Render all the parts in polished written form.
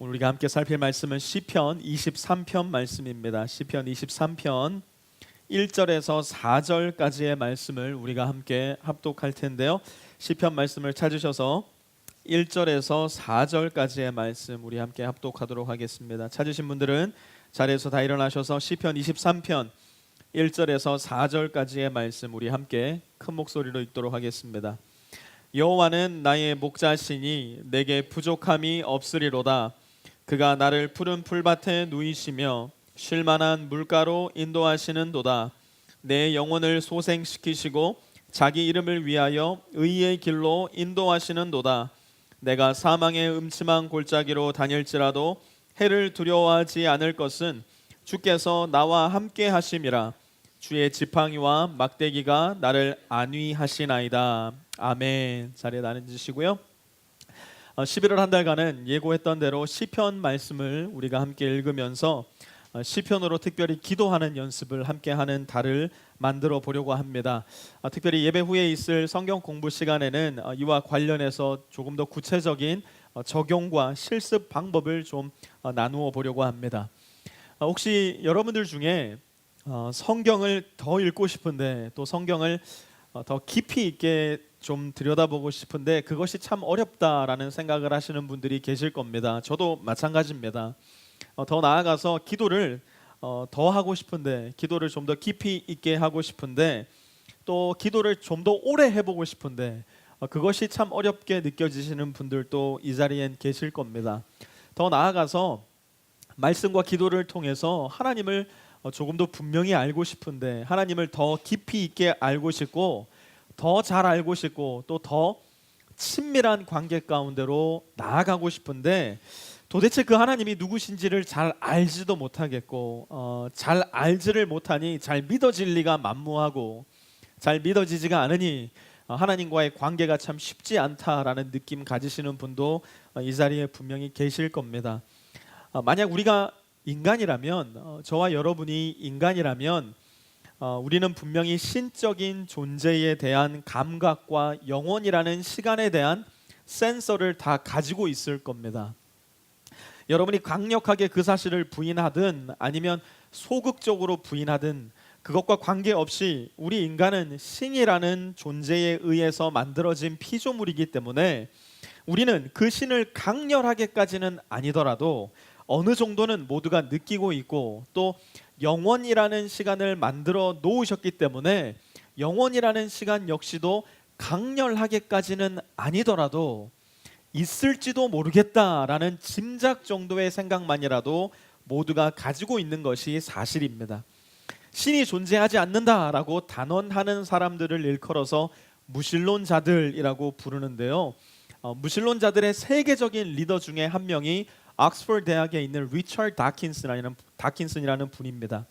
오늘 우리가 함께 살필 말씀은 시편 23편 말씀입니다. 시편 23편 1절에서 4절까지의 말씀을 우리가 함께 합독할 텐데요. 시편 말씀을 찾으셔서 1절에서 4절까지의 말씀 우리 함께 합독하도록 하겠습니다. 찾으신 분들은 자리에서 다 일어나셔서 시편 23편 1절에서 4절까지의 말씀 우리 함께 큰 목소리로 읽도록 하겠습니다. 여호와는 나의 목자시니 내게 부족함이 없으리로다. 그가 나를 푸른 풀밭에 누이시며 쉴만한 물가로 인도하시는도다. 내 영혼을 소생시키시고 자기 이름을 위하여 의의 길로 인도하시는도다. 내가 사망의 음침한 골짜기로 다닐지라도 해를 두려워하지 않을 것은 주께서 나와 함께 하심이라. 주의 지팡이와 막대기가 나를 안위하시나이다. 아멘. 자리에 앉으시고요. 11월 한 달간은 예고했던 대로 시편 말씀을 우리가 함께 읽으면서 시편으로 특별히 기도하는 연습을 함께 하는 달을 만들어 보려고 합니다. 특별히 예배 후에 있을 성경 공부 시간에는 이와 관련해서 조금 더 구체적인 적용과 실습 방법을 좀 나누어 보려고 합니다. 혹시 여러분들 중에 성경을 더 읽고 싶은데 또 성경을 더 깊이 있게 좀 들여다보고 싶은데 그것이 참 어렵다라는 생각을 하시는 분들이 계실 겁니다. 저도 마찬가지입니다. 더 나아가서 기도를 더 하고 싶은데, 기도를 좀 더 깊이 있게 하고 싶은데, 또 기도를 좀 더 오래 해보고 싶은데 그것이 참 어렵게 느껴지시는 분들도 이 자리엔 계실 겁니다. 더 나아가서 말씀과 기도를 통해서 하나님을 조금 더 분명히 알고 싶은데, 하나님을 더 깊이 있게 알고 싶고 더 잘 알고 싶고 또 더 친밀한 관계 가운데로 나아가고 싶은데 도대체 그 하나님이 누구신지를 잘 알지도 못하겠고 잘 알지를 못하니 잘 믿어질 리가 만무하고 잘 믿어지지가 않으니 하나님과의 관계가 참 쉽지 않다라는 느낌 가지시는 분도 이 자리에 분명히 계실 겁니다. 만약 우리가 인간이라면, 저와 여러분이 인간이라면 우리는 분명히 신적인 존재에 대한 감각과 영혼이라는 시간에 대한 센서를 다 가지고 있을 겁니다. 여러분이 강력하게 그 사실을 부인하든 아니면 소극적으로 부인하든 그것과 관계없이 우리 인간은 신이라는 존재에 의해서 만들어진 피조물이기 때문에 우리는 그 신을 강렬하게까지는 아니더라도 어느 정도는 모두가 느끼고 있고, 또 영원이라는 시간을 만들어 놓으셨기 때문에 영원이라는 시간 역시도 강렬하게까지는 아니더라도 있을지도 모르겠다라는 짐작 정도의 생각만이라도 모두가 가지고 있는 것이 사실입니다. 신이 존재하지 않는다라고 단언하는 사람들을 일컬어서 무신론자들이라고 부르는데요. 무신론자들의 세계적인 리더 중에 한 명이 옥스퍼드 대학에 있는 리처드 다킨슨이라는 분입니다.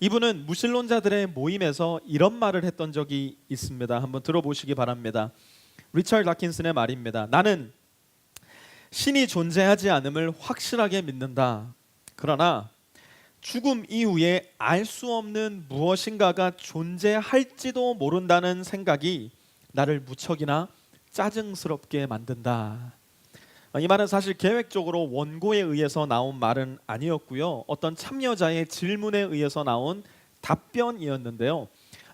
이분은 무신론자들의 모임에서 이런 말을 했던 적이 있습니다. 한번 들어보시기 바랍니다. 리처드 다킨슨의 말입니다. 나는 신이 존재하지 않음을 확실하게 믿는다. 그러나 죽음 이후에 알 수 없는 무엇인가가 존재할지도 모른다는 생각이 나를 무척이나 짜증스럽게 만든다. 이 말은 사실 계획적으로 원고에 의해서 나온 말은 아니었고요. 어떤 참여자의 질문에 의해서 나온 답변이었는데요.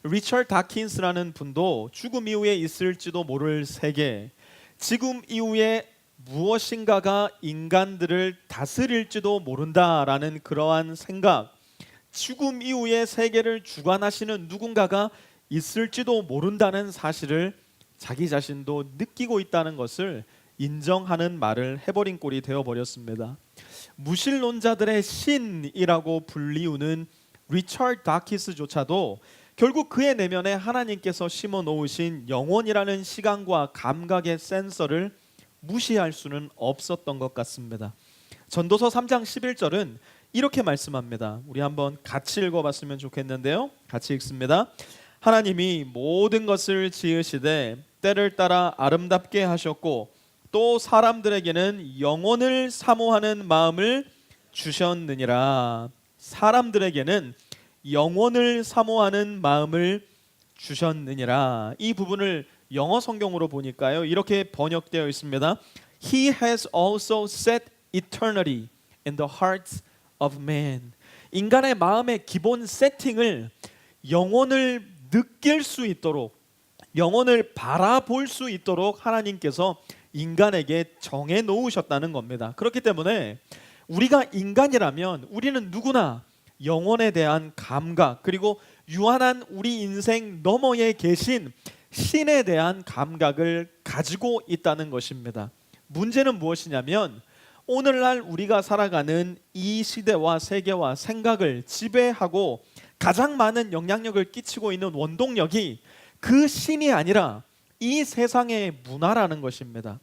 리처드 다킨스라는 분도 죽음 이후에 있을지도 모를 세계, 지금 이후에 무엇인가가 인간들을 다스릴지도 모른다라는 그러한 생각, 죽음 이후의 세계를 주관하시는 누군가가 있을지도 모른다는 사실을 자기 자신도 느끼고 있다는 것을 인정하는 말을 해버린 꼴이 되어버렸습니다. 무신론자들의 신이라고 불리우는 리처드 다킨스조차도 결국 그의 내면에 하나님께서 심어 놓으신 영혼이라는 시간과 감각의 센서를 무시할 수는 없었던 것 같습니다. 전도서 3장 11절은 이렇게 말씀합니다. 우리 한번 같이 읽어봤으면 좋겠는데요. 같이 읽습니다. 하나님이 모든 것을 지으시되 때를 따라 아름답게 하셨고 또 사람들에게는 영혼을 사모하는 마음을 주셨느니라. 사람들에게는 영혼을 사모하는 마음을 주셨느니라. 이 부분을 영어 성경으로 보니까요, 이렇게 번역되어 있습니다. He has also set eternity in the hearts of man. 인간의 마음의 기본 세팅을 영혼을 느낄 수 있도록, 영혼을 바라볼 수 있도록 하나님께서 인간에게 정해 놓으셨다는 겁니다. 그렇기 때문에 우리가 인간이라면 우리는 누구나 영혼에 대한 감각, 그리고 유한한 우리 인생 너머에 계신 신에 대한 감각을 가지고 있다는 것입니다. 문제는 무엇이냐면 오늘날 우리가 살아가는 이 시대와 세계와 생각을 지배하고 가장 많은 영향력을 끼치고 있는 원동력이 그 신이 아니라 이 세상의 문화라는 것입니다.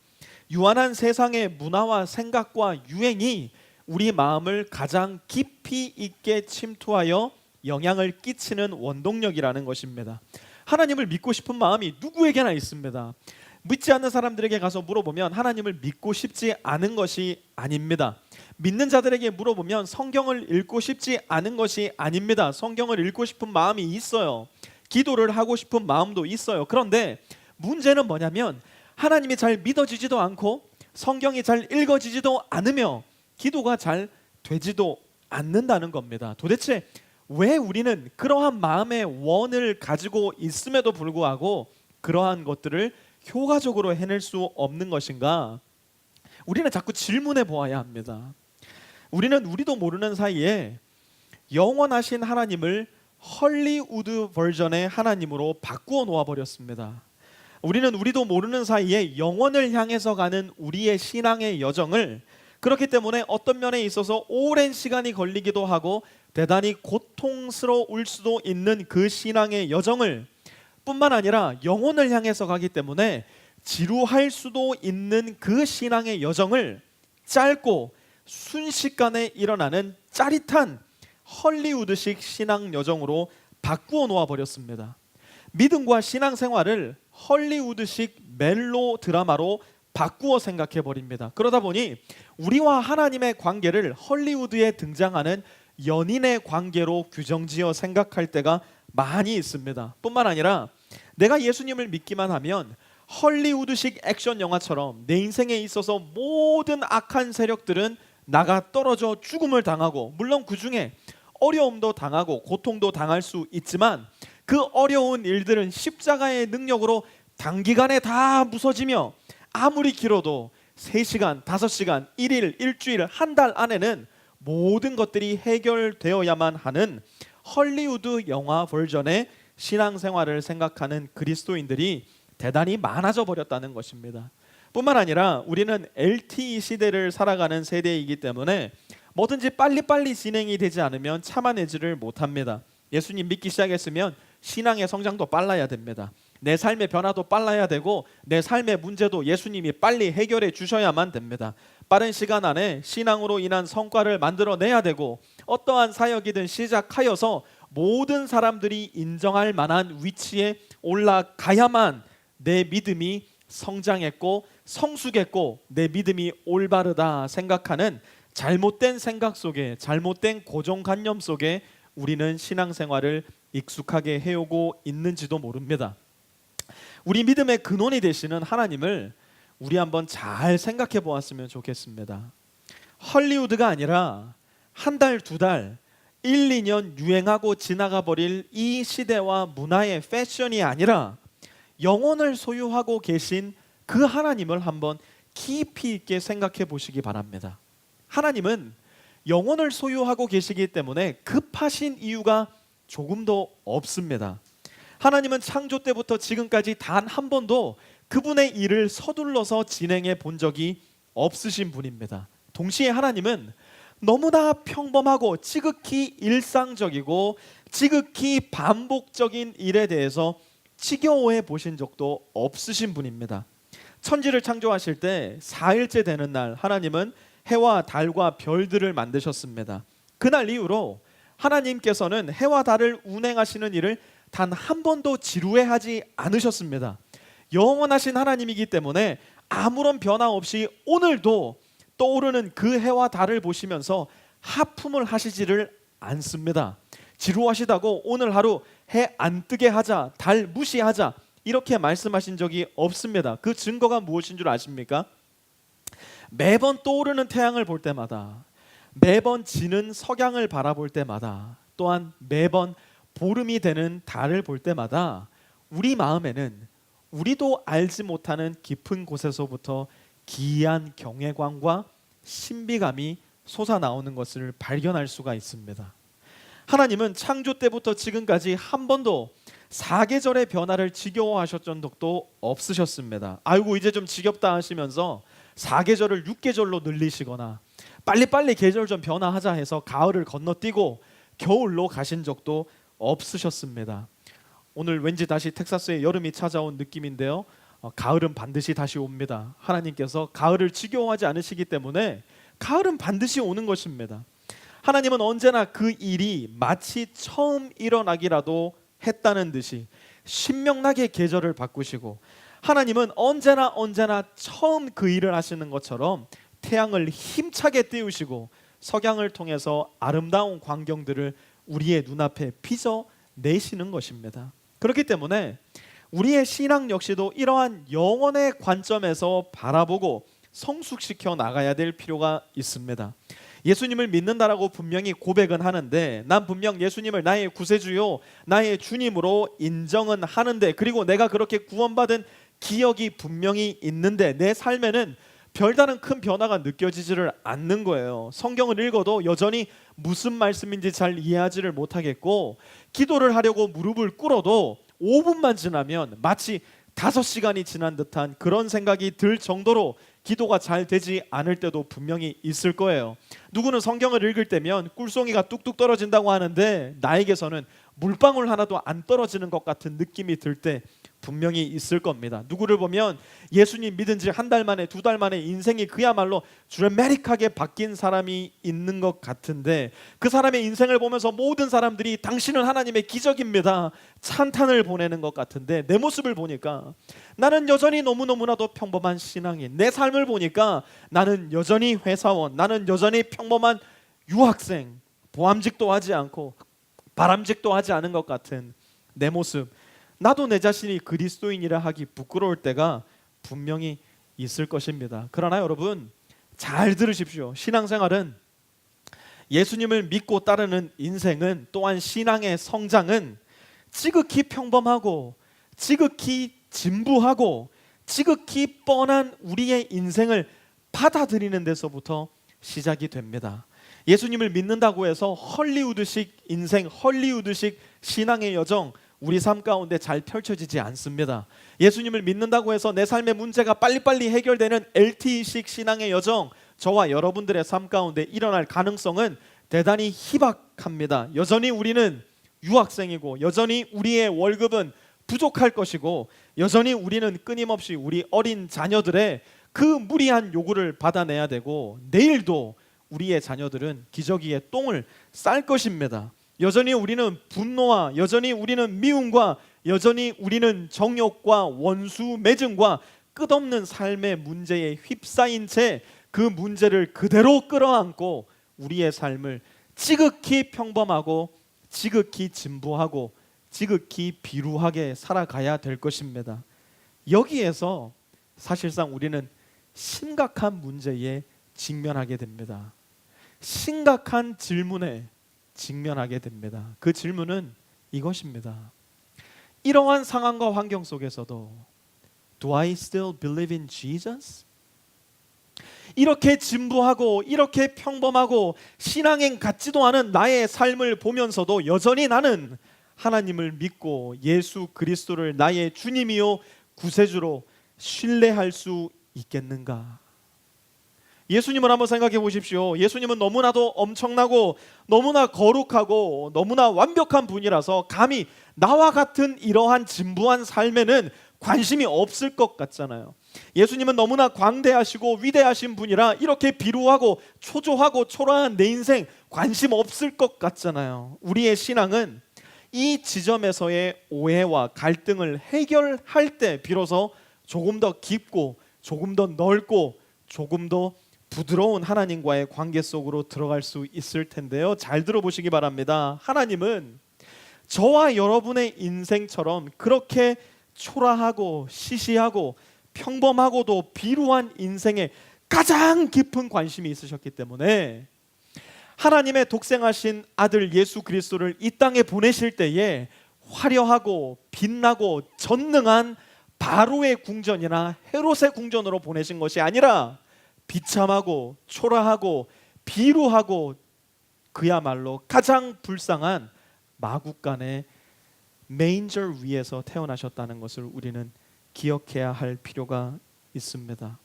유한한 세상의 문화와 생각과 유행이 우리 마음을 가장 깊이 있게 침투하여 영향을 끼치는 원동력이라는 것입니다. 하나님을 믿고 싶은 마음이 누구에게나 있습니다. 믿지 않는 사람들에게 가서 물어보면 하나님을 믿고 싶지 않은 것이 아닙니다. 믿는 자들에게 물어보면 성경을 읽고 싶지 않은 것이 아닙니다. 성경을 읽고 싶은 마음이 있어요. 기도를 하고 싶은 마음도 있어요. 그런데 문제는 뭐냐면 하나님이 잘 믿어지지도 않고 성경이 잘 읽어지지도 않으며 기도가 잘 되지도 않는다는 겁니다. 도대체 왜 우리는 그러한 마음의 원을 가지고 있음에도 불구하고 그러한 것들을 효과적으로 해낼 수 없는 것인가? 우리는 자꾸 질문해 보아야 합니다. 우리는 우리도 모르는 사이에 영원하신 하나님을 헐리우드 버전의 하나님으로 바꾸어 놓아 버렸습니다. 우리는 우리도 모르는 사이에 영원을 향해서 가는 우리의 신앙의 여정을, 그렇기 때문에 어떤 면에 있어서 오랜 시간이 걸리기도 하고 대단히 고통스러울 수도 있는 그 신앙의 여정을 뿐만 아니라 영혼을 향해서 가기 때문에 지루할 수도 있는 그 신앙의 여정을 짧고 순식간에 일어나는 짜릿한 헐리우드식 신앙 여정으로 바꾸어 놓아 버렸습니다. 믿음과 신앙생활을 헐리우드식 멜로 드라마로 바꾸어 생각해 버립니다. 그러다 보니 우리와 하나님의 관계를 헐리우드에 등장하는 연인의 관계로 규정지어 생각할 때가 많이 있습니다. 뿐만 아니라 내가 예수님을 믿기만 하면 헐리우드식 액션 영화처럼 내 인생에 있어서 모든 악한 세력들은 나가 떨어져 죽음을 당하고, 물론 그 중에 어려움도 당하고 고통도 당할 수 있지만 그 어려운 일들은 십자가의 능력으로 단기간에 다 부서지며 아무리 길어도 3시간, 5시간, 1일, 일주일, 한 달 안에는 모든 것들이 해결되어야만 하는 헐리우드 영화 버전의 신앙생활을 생각하는 그리스도인들이 대단히 많아져 버렸다는 것입니다. 뿐만 아니라 우리는 LTE 시대를 살아가는 세대이기 때문에 뭐든지 빨리빨리 진행이 되지 않으면 참아내지를 못합니다. 예수님 믿기 시작했으면 신앙의 성장도 빨라야 됩니다. 내 삶의 변화도 빨라야 되고 내 삶의 문제도 예수님이 빨리 해결해 주셔야만 됩니다. 빠른 시간 안에 신앙으로 인한 성과를 만들어내야 되고 어떠한 사역이든 시작하여서 모든 사람들이 인정할 만한 위치에 올라가야만 내 믿음이 성장했고 성숙했고 내 믿음이 올바르다 생각하는 잘못된 생각 속에, 잘못된 고정관념 속에 우리는 신앙생활을 익숙하게 해오고 있는지도 모릅니다. 우리 믿음의 근원이 되시는 하나님을 우리 한번 잘 생각해 보았으면 좋겠습니다. 헐리우드가 아니라 한 달, 2달, 1, 2년 유행하고 지나가 버릴 이 시대와 문화의 패션이 아니라 영혼을 소유하고 계신 그 하나님을 한번 깊이 있게 생각해 보시기 바랍니다. 하나님은 영혼을 소유하고 계시기 때문에 급하신 이유가 조금도 없습니다. 하나님은 창조 때부터 지금까지 단 한 번도 그분의 일을 서둘러서 진행해 본 적이 없으신 분입니다. 동시에 하나님은 너무나 평범하고 지극히 일상적이고 지극히 반복적인 일에 대해서 지겨워해 보신 적도 없으신 분입니다. 천지를 창조하실 때 4일째 되는 날 하나님은 해와 달과 별들을 만드셨습니다. 그날 이후로 하나님께서는 해와 달을 운행하시는 일을 단 한 번도 지루해하지 않으셨습니다. 영원하신 하나님이기 때문에 아무런 변화 없이 오늘도 떠오르는 그 해와 달을 보시면서 하품을 하시지를 않습니다. 지루하시다고 오늘 하루 해 안 뜨게 하자, 달 무시하자 이렇게 말씀하신 적이 없습니다. 그 증거가 무엇인 줄 아십니까? 매번 떠오르는 태양을 볼 때마다, 매번 지는 석양을 바라볼 때마다, 또한 매번 보름이 되는 달을 볼 때마다 우리 마음에는 우리도 알지 못하는 깊은 곳에서부터 기이한 경외감과 신비감이 솟아나오는 것을 발견할 수가 있습니다. 하나님은 창조 때부터 지금까지 한 번도 사계절의 변화를 지겨워하셨던 적도 없으셨습니다. 아이고 이제 좀 지겹다 하시면서 사계절을 6계절로 늘리시거나 빨리빨리 계절 좀 변화하자 해서 가을을 건너뛰고 겨울로 가신 적도 없으셨습니다. 오늘 왠지 다시 텍사스의 여름이 찾아온 느낌인데요. 가을은 반드시 다시 옵니다. 하나님께서 가을을 지겨워하지 않으시기 때문에 가을은 반드시 오는 것입니다. 하나님은 언제나 그 일이 마치 처음 일어나기라도 했다는 듯이 신명나게 계절을 바꾸시고, 하나님은 언제나 처음 그 일을 하시는 것처럼 태양을 힘차게 띄우시고 석양을 통해서 아름다운 광경들을 우리의 눈앞에 빚어내시는 것입니다. 그렇기 때문에 우리의 신앙 역시도 이러한 영원의 관점에서 바라보고 성숙시켜 나가야 될 필요가 있습니다. 예수님을 믿는다라고 분명히 고백은 하는데, 난 분명 예수님을 나의 구세주요 나의 주님으로 인정은 하는데, 그리고 내가 그렇게 구원받은 기억이 분명히 있는데 내 삶에는 별다른 큰 변화가 느껴지지를 않는 거예요. 성경을 읽어도 여전히 무슨 말씀인지 잘 이해하지를 못하겠고, 기도를 하려고 무릎을 꿇어도 5분만 지나면 마치 5시간이 지난 듯한 그런 생각이 들 정도로 기도가 잘 되지 않을 때도 분명히 있을 거예요. 누구는 성경을 읽을 때면 꿀송이가 뚝뚝 떨어진다고 하는데 나에게서는 물방울 하나도 안 떨어지는 것 같은 느낌이 들 때 분명히 있을 겁니다. 누구를 보면 예수님 믿은 지 한 달 만에 2달 만에 인생이 그야말로 드라마틱하게 바뀐 사람이 있는 것 같은데, 그 사람의 인생을 보면서 모든 사람들이 당신은 하나님의 기적입니다 찬탄을 보내는 것 같은데, 내 모습을 보니까 나는 여전히 너무너무나도 평범한 신앙인, 내 삶을 보니까 나는 여전히 회사원, 나는 여전히 평범한 유학생, 보암직도 하지 않고 바람직도 하지 않은 것 같은 내 모습, 나도 내 자신이 그리스도인이라 하기 부끄러울 때가 분명히 있을 것입니다. 그러나 여러분 잘 들으십시오. 신앙생활은, 예수님을 믿고 따르는 인생은, 또한 신앙의 성장은 지극히 평범하고 지극히 진부하고 지극히 뻔한 우리의 인생을 받아들이는 데서부터 시작이 됩니다. 예수님을 믿는다고 해서 헐리우드식 인생, 헐리우드식 신앙의 여정 우리 삶 가운데 잘 펼쳐지지 않습니다. 예수님을 믿는다고 해서 내 삶의 문제가 빨리빨리 해결되는 LTE식 신앙의 여정, 저와 여러분들의 삶 가운데 일어날 가능성은 대단히 희박합니다. 여전히 우리는 유학생이고, 여전히 우리의 월급은 부족할 것이고, 여전히 우리는 끊임없이 우리 어린 자녀들의 그 무리한 요구를 받아내야 되고, 내일도 우리의 자녀들은 기저귀에 똥을 쌀 것입니다. 여전히 우리는 분노와, 여전히 우리는 미움과, 여전히 우리는 정욕과 원수 맺음과 끝없는 삶의 문제에 휩싸인 채 그 문제를 그대로 끌어안고 우리의 삶을 지극히 평범하고 지극히 진부하고 지극히 비루하게 살아가야 될 것입니다. 여기에서 사실상 우리는 심각한 문제에 직면하게 됩니다. 심각한 질문에 직면하게 됩니다. 그 질문은 이것입니다. 이러한 상황과 환경 속에서도 Do I still believe in Jesus? 이렇게 진부하고 이렇게 평범하고 신앙행 같지도 않은 나의 삶을 보면서도 여전히 나는 하나님을 믿고 예수 그리스도를 나의 주님이요 구세주로 신뢰할 수 있겠는가? 예수님을 한번 생각해 보십시오. 예수님은 너무나도 엄청나고 너무나 거룩하고 너무나 완벽한 분이라서 감히 나와 같은 이러한 진부한 삶에는 관심이 없을 것 같잖아요. 예수님은 너무나 광대하시고 위대하신 분이라 이렇게 비루하고 초조하고 초라한 내 인생 관심 없을 것 같잖아요. 우리의 신앙은 이 지점에서의 오해와 갈등을 해결할 때 비로소 조금 더 깊고 조금 더 넓고 조금 더 부드러운 하나님과의 관계 속으로 들어갈 수 있을 텐데요. 잘 들어보시기 바랍니다. 하나님은 저와 여러분의 인생처럼 그렇게 초라하고 시시하고 평범하고도 비루한 인생에 가장 깊은 관심이 있으셨기 때문에 하나님의 독생하신 아들 예수 그리스도를 이 땅에 보내실 때에 화려하고 빛나고 전능한 바로의 궁전이나 헤롯의 궁전으로 보내신 것이 아니라 비참하고 초라하고 비루하고 그야말로 가장 불쌍한 마구간의 메인저 위에서 태어나셨다는 것을 우리는 기억해야 할 필요가 있습니다.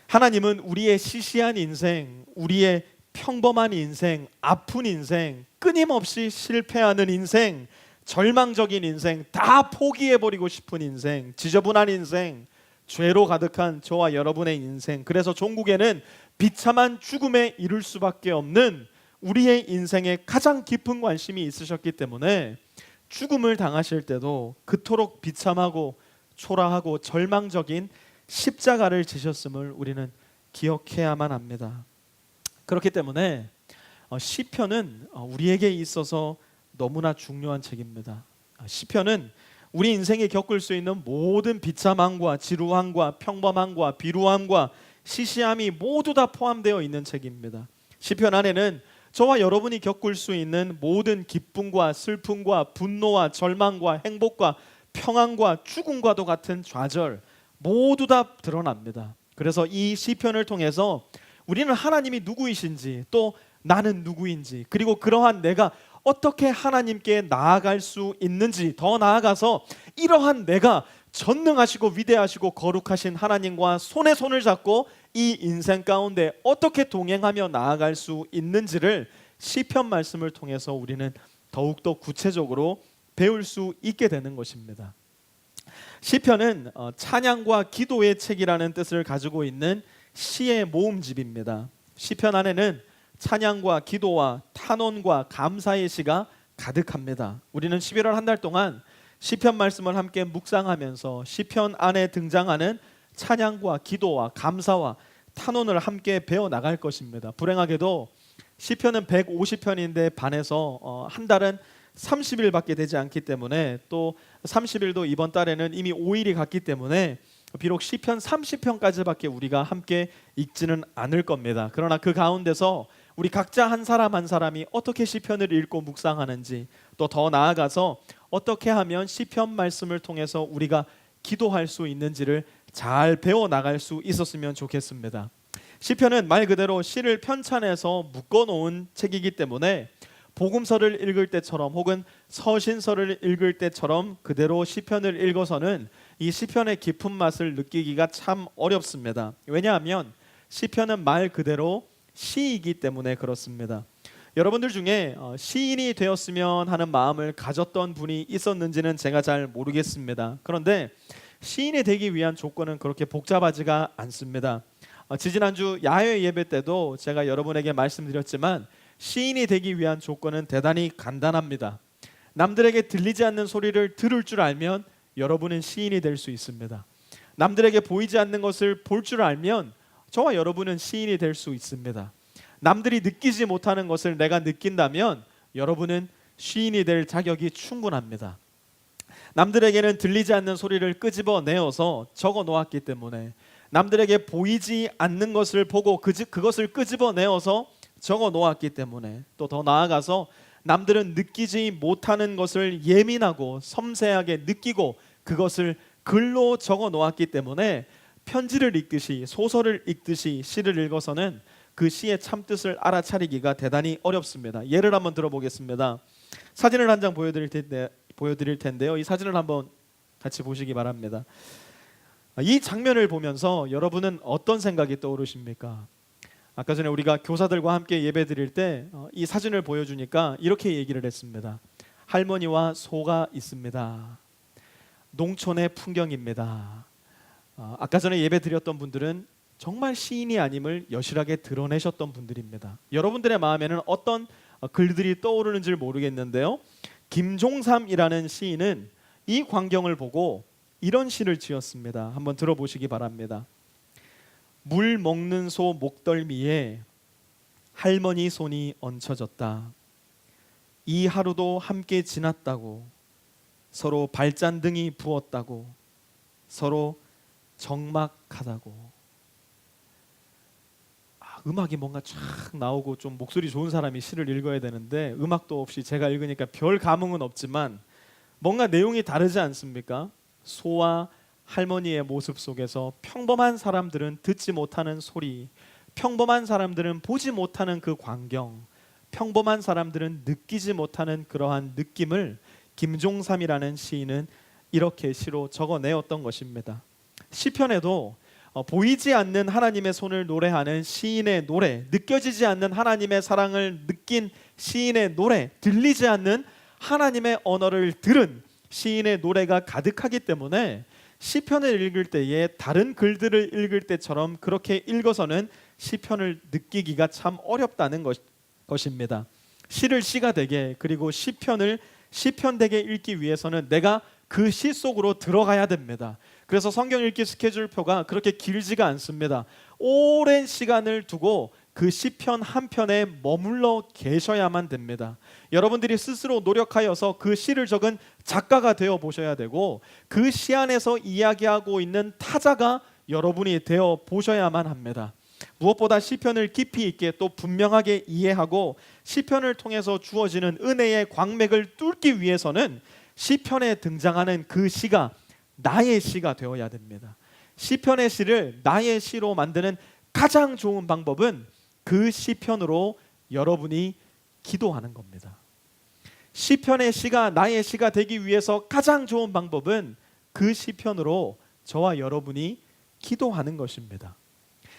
하나님은 우리의 시시한 인생, 우리의 평범한 인생, 아픈 인생, 끊임없이 실패하는 인생, 절망적인 인생, 다 포기해버리고 싶은 인생, 지저분한 인생, 죄로 가득한 저와 여러분의 인생, 그래서 종국에는 비참한 죽음에 이를 수밖에 없는 우리의 인생에 가장 깊은 관심이 있으셨기 때문에 죽음을 당하실 때도 그토록 비참하고 초라하고 절망적인 십자가를 지셨음을 우리는 기억해야만 합니다. 그렇기 때문에 시편은 우리에게 있어서 너무나 중요한 책입니다. 시편은 우리 인생에 겪을 수 있는 모든 비참함과 지루함과 평범함과 비루함과 시시함이 모두 다 포함되어 있는 책입니다. 시편 안에는 저와 여러분이 겪을 수 있는 모든 기쁨과 슬픔과 분노와 절망과 행복과 평안과 죽음과도 같은 좌절 모두 다 드러납니다. 그래서 이 시편을 통해서 우리는 하나님이 누구이신지, 또 나는 누구인지, 그리고 그러한 내가 어떻게 하나님께 나아갈 수 있는지, 더 나아가서 이러한 내가 전능하시고 위대하시고 거룩하신 하나님과 손에 손을 잡고 이 인생 가운데 어떻게 동행하며 나아갈 수 있는지를 시편 말씀을 통해서 우리는 더욱더 구체적으로 배울 수 있게 되는 것입니다. 시편은 찬양과 기도의 책이라는 뜻을 가지고 있는 시의 모음집입니다. 시편 안에는 찬양과 기도와 탄원과 감사의 시가 가득합니다. 우리는 11월 한 달 동안 시편 말씀을 함께 묵상하면서 시편 안에 등장하는 찬양과 기도와 감사와 탄원을 함께 배워 나갈 것입니다. 불행하게도 시편은 150편인데 반해서 한 달은 30일밖에 되지 않기 때문에, 또 30일도 이번 달에는 이미 5일이 갔기 때문에 비록 시편 30편까지밖에 우리가 함께 읽지는 않을 겁니다. 그러나 그 가운데서 우리 각자 한 사람 한 사람이 어떻게 시편을 읽고 묵상하는지, 또 더 나아가서 어떻게 하면 시편 말씀을 통해서 우리가 기도할 수 있는지를 잘 배워 나갈 수 있었으면 좋겠습니다. 시편은 말 그대로 시를 편찬해서 묶어놓은 책이기 때문에 복음서를 읽을 때처럼 혹은 서신서를 읽을 때처럼 그대로 시편을 읽어서는 이 시편의 깊은 맛을 느끼기가 참 어렵습니다. 왜냐하면 시편은 말 그대로 시이기 때문에 그렇습니다. 여러분들 중에 시인이 되었으면 하는 마음을 가졌던 분이 있었는지는 제가 잘 모르겠습니다. 그런데 시인이 되기 위한 조건은 그렇게 복잡하지가 않습니다. 지지난주 야외 예배 때도 제가 여러분에게 말씀드렸지만 시인이 되기 위한 조건은 대단히 간단합니다. 남들에게 들리지 않는 소리를 들을 줄 알면 여러분은 시인이 될 수 있습니다. 남들에게 보이지 않는 것을 볼 줄 알면 저와 여러분은 시인이 될 수 있습니다. 남들이 느끼지 못하는 것을 내가 느낀다면 여러분은 시인이 될 자격이 충분합니다. 남들에게는 들리지 않는 소리를 끄집어내어서 적어 놓았기 때문에, 남들에게 보이지 않는 것을 보고 그것을 끄집어내어서 적어 놓았기 때문에, 또 더 나아가서 남들은 느끼지 못하는 것을 예민하고 섬세하게 느끼고 그것을 글로 적어 놓았기 때문에 편지를 읽듯이, 소설을 읽듯이 시를 읽어서는 그 시의 참뜻을 알아차리기가 대단히 어렵습니다. 예를 한번 들어보겠습니다. 사진을 한 장 보여드릴 텐데요. 이 사진을 한번 같이 보시기 바랍니다. 이 장면을 보면서 여러분은 어떤 생각이 떠오르십니까? 아까 전에 우리가 교사들과 함께 예배 드릴 때 이 사진을 보여주니까 이렇게 얘기를 했습니다. 할머니와 소가 있습니다. 농촌의 풍경입니다. 아까 전에 예배 드렸던 분들은 정말 시인이 아님을 여실하게 드러내셨던 분들입니다. 여러분들의 마음에는 어떤 글들이 떠오르는지 모르겠는데요. 김종삼이라는 시인은 이 광경을 보고 이런 시를 지었습니다. 한번 들어보시기 바랍니다. 물 먹는 소 목덜미에 할머니 손이 얹혀졌다. 이 하루도 함께 지났다고, 서로 발잔등이 부었다고, 서로 적막하다고. 음악이 뭔가 쫙 나오고 좀 목소리 좋은 사람이 시를 읽어야 되는데 음악도 없이 제가 읽으니까 별 감흥은 없지만 뭔가 내용이 다르지 않습니까? 소와 할머니의 모습 속에서 평범한 사람들은 듣지 못하는 소리, 평범한 사람들은 보지 못하는 그 광경, 평범한 사람들은 느끼지 못하는 그러한 느낌을 김종삼이라는 시인은 이렇게 시로 적어내었던 것입니다. 시편에도 보이지 않는 하나님의 손을 노래하는 시인의 노래, 느껴지지 않는 하나님의 사랑을 느낀 시인의 노래, 들리지 않는 하나님의 언어를 들은 시인의 노래가 가득하기 때문에 시편을 읽을 때에 다른 글들을 읽을 때처럼 그렇게 읽어서는 시편을 느끼기가 참 어렵다는 것입니다. 시를 시가 되게, 그리고 시편을 시편되게 읽기 위해서는 내가 그 시 속으로 들어가야 됩니다. 그래서 성경 읽기 스케줄표가 그렇게 길지가 않습니다. 오랜 시간을 두고 그 시편 한 편에 머물러 계셔야만 됩니다. 여러분들이 스스로 노력하여서 그 시를 적은 작가가 되어 보셔야 되고, 그 시 안에서 이야기하고 있는 타자가 여러분이 되어 보셔야만 합니다. 무엇보다 시편을 깊이 있게 또 분명하게 이해하고 시편을 통해서 주어지는 은혜의 광맥을 뚫기 위해서는 시편에 등장하는 그 시가 나의 시가 되어야 됩니다. 시편의 시를 나의 시로 만드는 가장 좋은 방법은 그 시편으로 여러분이 기도하는 겁니다. 시편의 시가 나의 시가 되기 위해서 가장 좋은 방법은 그 시편으로 저와 여러분이 기도하는 것입니다.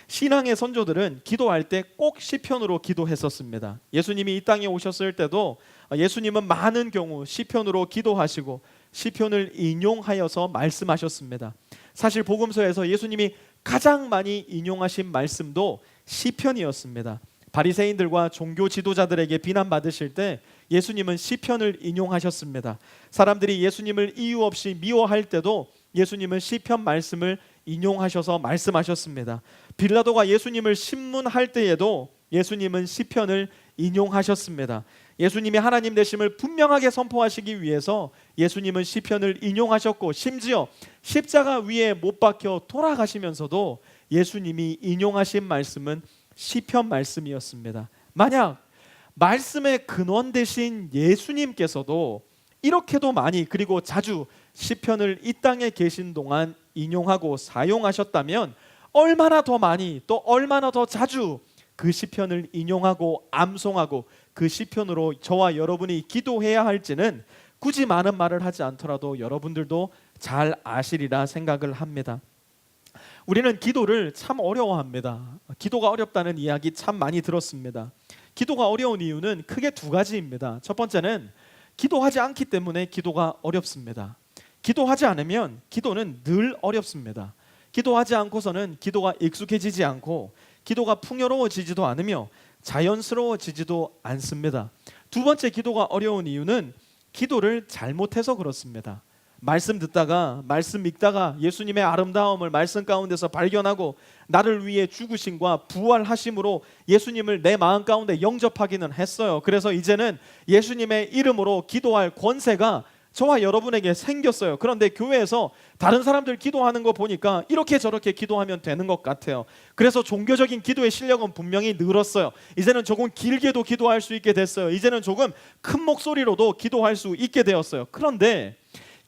신앙의 선조들은 기도할 때 꼭 시편으로 기도했었습니다. 예수님이 이 땅에 오셨을 때도 예수님은 많은 경우 시편으로 기도하시고 시편을 인용하여서 말씀하셨습니다. 사실 복음서에서 예수님이 가장 많이 인용하신 말씀도 시편이었습니다. 바리새인들과 종교 지도자들에게 비난받으실 때 예수님은 시편을 인용하셨습니다. 사람들이 예수님을 이유 없이 미워할 때도 예수님은 시편 말씀을 인용하셔서 말씀하셨습니다. 빌라도가 예수님을 신문할 때에도 예수님은 시편을 인용하셨습니다. 예수님이 하나님 되심을 분명하게 선포하시기 위해서 예수님은 시편을 인용하셨고, 심지어 십자가 위에 못 박혀 돌아가시면서도 예수님이 인용하신 말씀은 시편 말씀이었습니다. 만약 말씀의 근원 되신 예수님께서도 이렇게도 많이, 그리고 자주 시편을 이 땅에 계신 동안 인용하고 사용하셨다면 얼마나 더 많이, 또 얼마나 더 자주 그 시편을 인용하고 암송하고 그 시편으로 저와 여러분이 기도해야 할지는 굳이 많은 말을 하지 않더라도 여러분들도 잘 아시리라 생각을 합니다. 우리는 기도를 참 어려워합니다. 기도가 어렵다는 이야기 참 많이 들었습니다. 기도가 어려운 이유는 크게 두 가지입니다. 첫 번째는 기도하지 않기 때문에 기도가 어렵습니다. 기도하지 않으면 기도는 늘 어렵습니다. 기도하지 않고서는 기도가 익숙해지지 않고 기도가 풍요로워지지도 않으며 자연스러워지지도 않습니다. 두 번째, 기도가 어려운 이유는 기도를 잘못해서 그렇습니다. 말씀 듣다가, 말씀 읽다가 예수님의 아름다움을 말씀 가운데서 발견하고 나를 위해 죽으심과 부활하심으로 예수님을 내 마음 가운데 영접하기는 했어요. 그래서 이제는 예수님의 이름으로 기도할 권세가 저와 여러분에게 생겼어요. 그런데 교회에서 다른 사람들 기도하는 거 보니까 이렇게 저렇게 기도하면 되는 것 같아요. 그래서 종교적인 기도의 실력은 분명히 늘었어요. 이제는 조금 길게도 기도할 수 있게 됐어요. 이제는 조금 큰 목소리로도 기도할 수 있게 되었어요. 그런데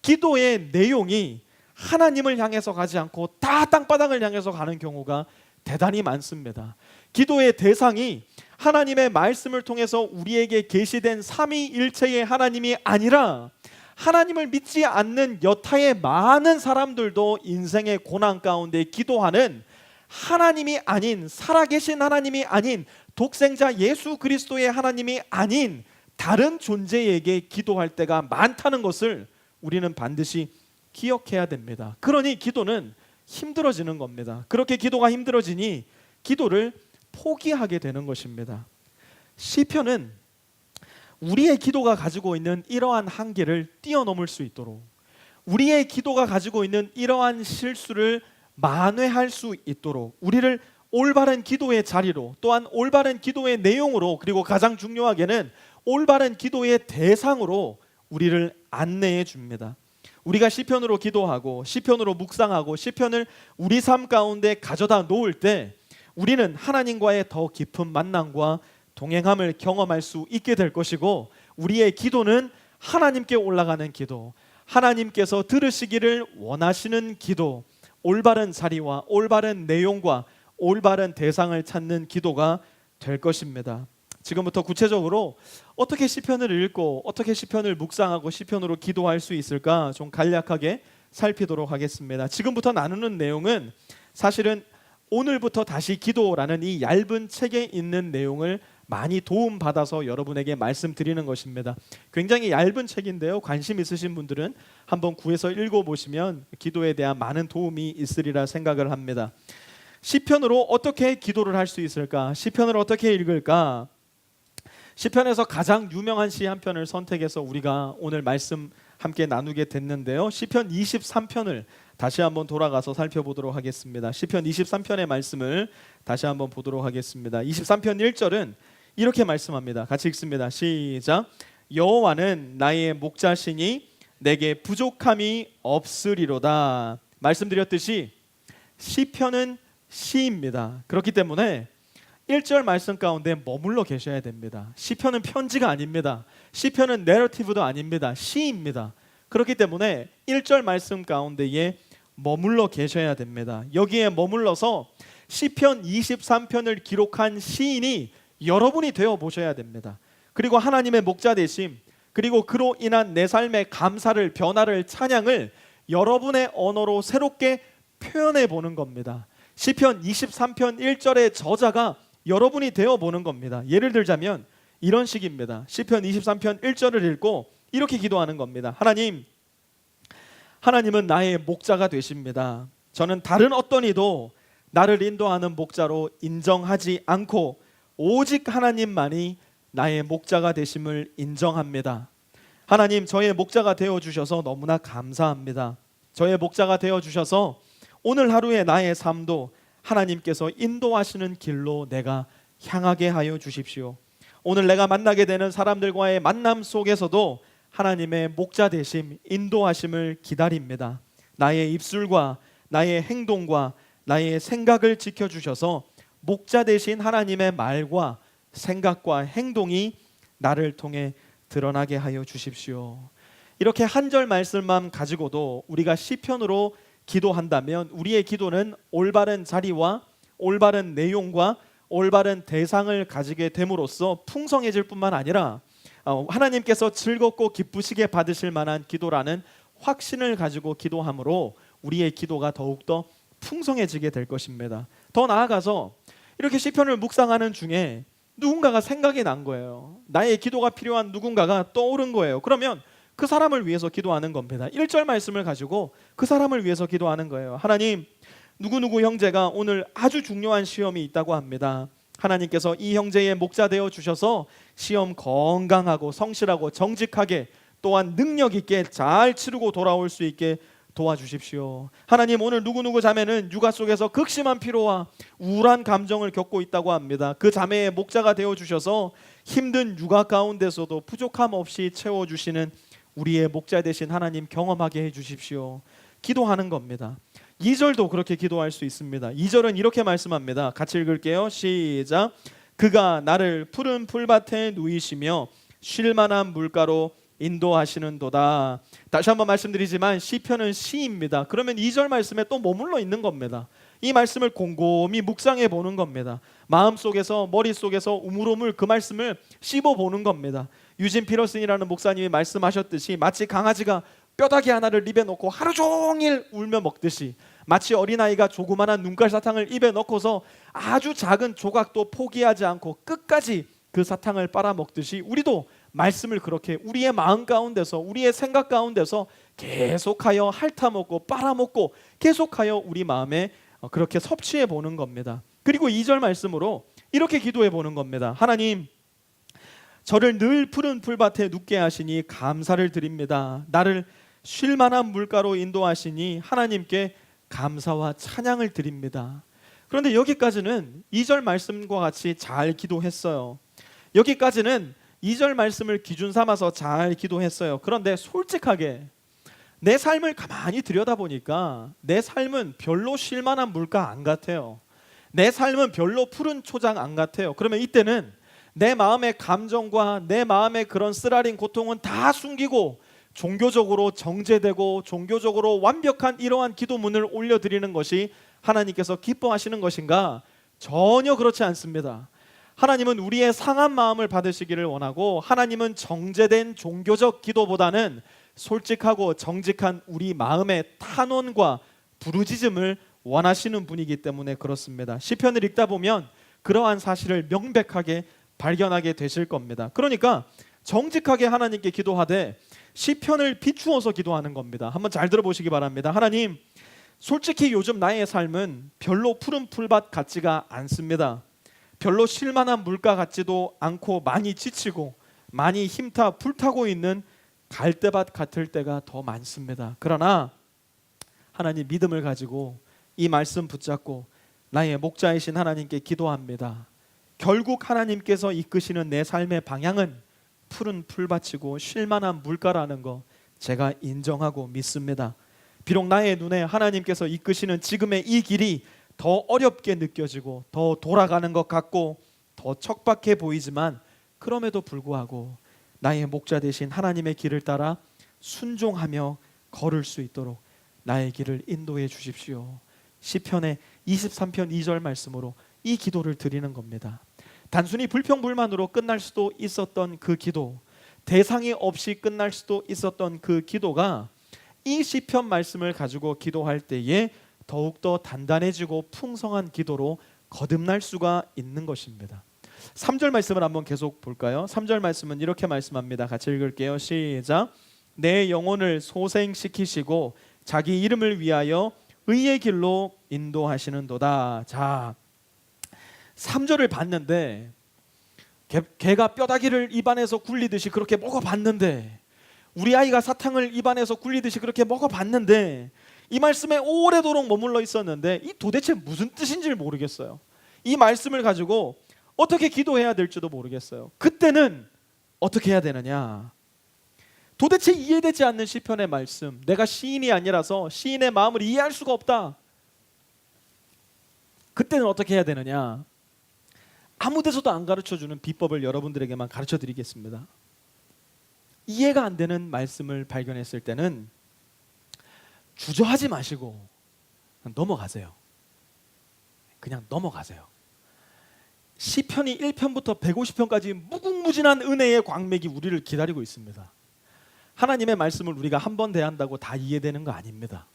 기도의 내용이 하나님을 향해서 가지 않고 다 땅바닥을 향해서 가는 경우가 대단히 많습니다. 기도의 대상이 하나님의 말씀을 통해서 우리에게 계시된 삼위일체의 하나님이 아니라 하나님을 믿지 않는 여타의 많은 사람들도 인생의 고난 가운데 기도하는 하나님이 아닌, 살아계신 하나님이 아닌, 독생자 예수 그리스도의 하나님이 아닌 다른 존재에게 기도할 때가 많다는 것을 우리는 반드시 기억해야 됩니다. 그러니 기도는 힘들어지는 겁니다. 그렇게 기도가 힘들어지니 기도를 포기하게 되는 것입니다. 시편은 우리의 기도가 가지고 있는 이러한 한계를 뛰어넘을 수 있도록, 우리의 기도가 가지고 있는 이러한 실수를 만회할 수 있도록 우리를 올바른 기도의 자리로, 또한 올바른 기도의 내용으로, 그리고 가장 중요하게는 올바른 기도의 대상으로 우리를 안내해 줍니다. 우리가 시편으로 기도하고 시편으로 묵상하고 시편을 우리 삶 가운데 가져다 놓을 때 우리는 하나님과의 더 깊은 만남과 동행함을 경험할 수 있게 될 것이고, 우리의 기도는 하나님께 올라가는 기도, 하나님께서 들으시기를 원하시는 기도, 올바른 자리와 올바른 내용과 올바른 대상을 찾는 기도가 될 것입니다. 지금부터 구체적으로 어떻게 시편을 읽고 어떻게 시편을 묵상하고 시편으로 기도할 수 있을까 좀 간략하게 살피도록 하겠습니다. 지금부터 나누는 내용은 사실은 오늘부터 다시 기도라는 이 얇은 책에 있는 내용을 많이 도움받아서 여러분에게 말씀드리는 것입니다. 굉장히 얇은 책인데요, 관심 있으신 분들은 한번 구해서 읽어보시면 기도에 대한 많은 도움이 있으리라 생각을 합니다. 시편으로 어떻게 기도를 할 수 있을까? 시편을 어떻게 읽을까? 시편에서 가장 유명한 시 한 편을 선택해서 우리가 오늘 말씀 함께 나누게 됐는데요, 시편 23편을 다시 한번 돌아가서 살펴보도록 하겠습니다. 시편 23편의 말씀을 다시 한번 보도록 하겠습니다. 23편 1절은 이렇게 말씀합니다. 같이 읽습니다. 시작. 여호와는 나의 목자시니 내게 부족함이 없으리로다. 말씀드렸듯이 시편은 시입니다. 그렇기 때문에 1절 말씀 가운데 머물러 계셔야 됩니다. 시편은 편지가 아닙니다. 시편은 내러티브도 아닙니다. 시입니다. 그렇기 때문에 1절 말씀 가운데에 머물러 계셔야 됩니다. 여기에 머물러서 시편 23편을 기록한 시인이 여러분이 되어 보셔야 됩니다. 그리고 하나님의 목자 되심, 그리고 그로 인한 내 삶의 감사를, 변화를, 찬양을 여러분의 언어로 새롭게 표현해 보는 겁니다. 시편 23편 1절의 저자가 여러분이 되어 보는 겁니다. 예를 들자면 이런 식입니다. 시편 23편 1절을 읽고 이렇게 기도하는 겁니다. 하나님은 나의 목자가 되십니다. 저는 다른 어떤 이도 나를 인도하는 목자로 인정하지 않고 오직 하나님만이 나의 목자가 되심을 인정합니다. 하나님, 저의 목자가 되어주셔서 너무나 감사합니다. 저의 목자가 되어주셔서 오늘 하루의 나의 삶도 하나님께서 인도하시는 길로 내가 향하게 하여 주십시오. 오늘 내가 만나게 되는 사람들과의 만남 속에서도 하나님의 목자 되심, 인도하심을 기다립니다. 나의 입술과 나의 행동과 나의 생각을 지켜주셔서 목자 되신 하나님의 말과 생각과 행동이 나를 통해 드러나게 하여 주십시오. 이렇게 한 절 말씀만 가지고도 우리가 시편으로 기도한다면 우리의 기도는 올바른 자리와 올바른 내용과 올바른 대상을 가지게 됨으로써 풍성해질 뿐만 아니라 하나님께서 즐겁고 기쁘시게 받으실 만한 기도라는 확신을 가지고 기도함으로 우리의 기도가 더욱더 풍성해지게 될 것입니다. 더 나아가서 이렇게 시편을 묵상하는 중에 누군가가 생각이 난 거예요. 나의 기도가 필요한 누군가가 떠오른 거예요. 그러면 그 사람을 위해서 기도하는 겁니다. 1절 말씀을 가지고 그 사람을 위해서 기도하는 거예요. 하나님, 누구누구 형제가 오늘 아주 중요한 시험이 있다고 합니다. 하나님께서 이 형제의 목자 되어 주셔서 시험 건강하고 성실하고 정직하게 또한 능력 있게 잘 치르고 돌아올 수 있게 도와주십시오. 하나님, 오늘 누구누구 자매는 육아 속에서 극심한 피로와 우울한 감정을 겪고 있다고 합니다. 그 자매의 목자가 되어 주셔서 힘든 육아 가운데서도 부족함 없이 채워주시는 우리의 목자 되신 하나님 경험하게 해주십시오. 기도하는 겁니다. 2절도 그렇게 기도할 수 있습니다. 2절은 이렇게 말씀합니다. 같이 읽을게요. 시작. 그가 나를 푸른 풀밭에 누이시며 쉴만한 물가로 인도하시는도다. 다시 한번 말씀드리지만 시편은 시입니다. 그러면 2절 말씀에 또 머물러 있는 겁니다. 이 말씀을 곰곰이 묵상해 보는 겁니다. 마음속에서, 머릿속에서 우물우물 그 말씀을 씹어보는 겁니다. 유진 피러슨이라는 목사님이 말씀하셨듯이 마치 강아지가 뼈다귀 하나를 입에 넣고 하루 종일 울며 먹듯이, 마치 어린아이가 조그마한 눈깔 사탕을 입에 넣고서 아주 작은 조각도 포기하지 않고 끝까지 그 사탕을 빨아먹듯이, 우리도 말씀을 그렇게 우리의 마음 가운데서, 우리의 생각 가운데서 계속하여 핥아먹고 빨아먹고 계속하여 우리 마음에 그렇게 섭취해 보는 겁니다. 그리고 2절 말씀으로 이렇게 기도해 보는 겁니다. 하나님, 저를 늘 푸른 풀밭에 눕게 하시니 감사를 드립니다. 나를 쉴만한 물가로 인도하시니 하나님께 감사와 찬양을 드립니다. 그런데 여기까지는 2절 말씀과 같이 잘 기도했어요. 여기까지는 2절 말씀을 기준 삼아서 잘 기도했어요. 그런데 솔직하게 내 삶을 가만히 들여다보니까 내 삶은 별로 쉴만한 물가 안 같아요. 내 삶은 별로 푸른 초장 안 같아요. 그러면 이때는 내 마음의 감정과 내 마음의 그런 쓰라린 고통은 다 숨기고 종교적으로 정제되고 종교적으로 완벽한 이러한 기도문을 올려드리는 것이 하나님께서 기뻐하시는 것인가? 전혀 그렇지 않습니다. 하나님은 우리의 상한 마음을 받으시기를 원하고, 하나님은 정제된 종교적 기도보다는 솔직하고 정직한 우리 마음의 탄원과 부르짖음을 원하시는 분이기 때문에 그렇습니다. 시편을 읽다 보면 그러한 사실을 명백하게 발견하게 되실 겁니다. 그러니까 정직하게 하나님께 기도하되 시편을 비추어서 기도하는 겁니다. 한번 잘 들어보시기 바랍니다. 하나님, 솔직히 요즘 나의 삶은 별로 푸른 풀밭 같지가 않습니다. 별로 쉴만한 물가 같지도 않고 많이 지치고 많이 힘타 불타고 있는 갈대밭 같을 때가 더 많습니다. 그러나 하나님, 믿음을 가지고 이 말씀 붙잡고 나의 목자이신 하나님께 기도합니다. 결국 하나님께서 이끄시는 내 삶의 방향은 푸른 풀밭이고 쉴만한 물가라는 거 제가 인정하고 믿습니다. 비록 나의 눈에 하나님께서 이끄시는 지금의 이 길이 더 어렵게 느껴지고 더 돌아가는 것 같고 더 척박해 보이지만, 그럼에도 불구하고 나의 목자 되신 하나님의 길을 따라 순종하며 걸을 수 있도록 나의 길을 인도해 주십시오. 시편의 23편 2절 말씀으로 이 기도를 드리는 겁니다. 단순히 불평불만으로 끝날 수도 있었던 그 기도, 대상이 없이 끝날 수도 있었던 그 기도가 이 시편 말씀을 가지고 기도할 때에 더욱더 단단해지고 풍성한 기도로 거듭날 수가 있는 것입니다. 3절 말씀을 한번 계속 볼까요? 3절 말씀은 이렇게 말씀합니다. 같이 읽을게요. 시작. 내 영혼을 소생시키시고 자기 이름을 위하여 의의 길로 인도하시는도다. 자, 3절을 봤는데 개가 뼈다귀를 입안에서 굴리듯이 그렇게 먹어봤는데, 우리 아이가 사탕을 입안에서 굴리듯이 그렇게 먹어봤는데, 이 말씀에 오래도록 머물러 있었는데 이 도대체 무슨 뜻인지를 모르겠어요. 이 말씀을 가지고 어떻게 기도해야 될지도 모르겠어요. 그때는 어떻게 해야 되느냐? 도대체 이해되지 않는 시편의 말씀, 내가 시인이 아니라서 시인의 마음을 이해할 수가 없다. 그때는 어떻게 해야 되느냐? 아무 데서도 안 가르쳐주는 비법을 여러분들에게만 가르쳐 드리겠습니다. 이해가 안 되는 말씀을 발견했을 때는 주저하지 마시고 그냥 넘어가세요. 그냥 넘어가세요. 시편이 1편부터 150편까지 무궁무진한 은혜의 광맥이 우리를 기다리고 있습니다. 하나님의 말씀을 우리가 한 번 대한다고 다 이해되는 거 아닙니다.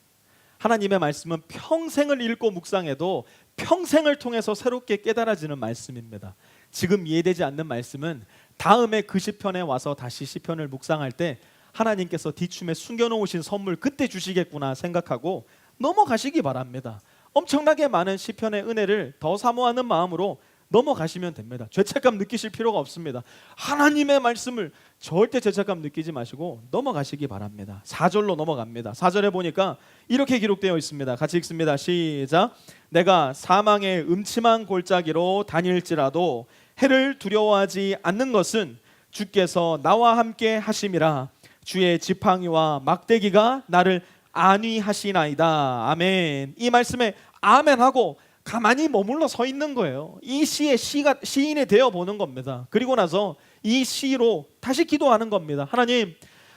하나님의 말씀은 평생을 읽고 묵상해도 평생을 통해서 새롭게 깨달아지는 말씀입니다. 지금 이해되지 않는 말씀은 다음에 그 시편에 와서 다시 시편을 묵상할 때 하나님께서 뒤춤에 숨겨놓으신 선물 그때 주시겠구나 생각하고 넘어가시기 바랍니다. 엄청나게 많은 시편의 은혜를 더 사모하는 마음으로 넘어가시면 됩니다. 죄책감 느끼실 필요가 없습니다. 하나님의 말씀을 절대 죄책감 느끼지 마시고 넘어가시기 바랍니다. 4절로 넘어갑니다. 4절에 보니까 이렇게 기록되어 있습니다. 같이 읽습니다. 시작. 내가 사망의 음침한 골짜기로 다닐지라도 해를 두려워하지 않는 것은 주께서 나와 함께 하심이라. 주의 지팡이와 막대기가 나를 안위하시나이다. 아멘. 이 말씀에 아멘하고 가만히 머물러 서 있는 거예요. 이 시의 시인이 되어 보는 겁니다. 그리고 나서 이 시로 다시 기도하는 겁니다. 하나님,